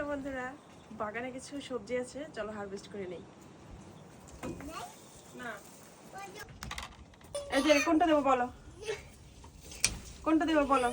বন্ধুরা, বাগানে কিছু সবজি আছে, চলো হারভেস্ট করে নেই। না এই যে কোনটা দেবো বলো, কোনটা দেবো বলো?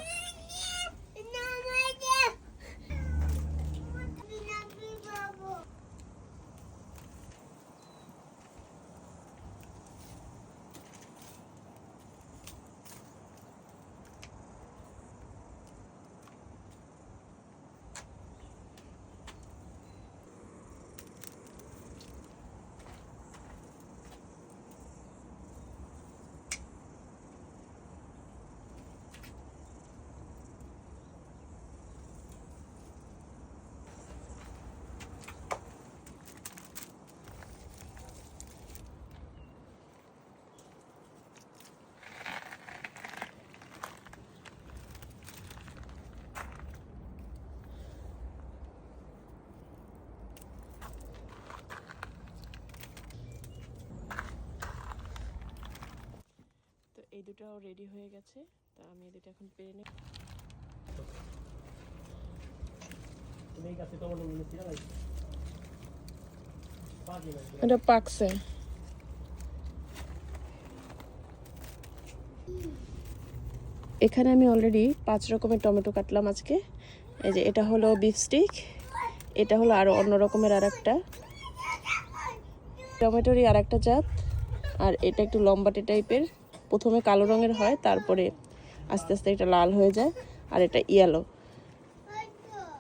এই দুটাও রেডি হয়ে গেছে, তা আমি এই দুটো এখন পেরে নেব। এটা পাকছে। এখানে আমি অলরেডি 5 রকমের টমেটো কাটলাম আজকে। এই যে এটা হলো বিফ স্টিক, এটা হলো আরো অন্য রকমের আরেকটা টমেটোরই আরেকটা জাত, আর এটা একটু লম্বাটে টাইপের। প্রথমে কালো রঙের হয়, তারপরে আস্তে আস্তে এটা লাল হয়ে যায়, আর এটা ইয়েলো।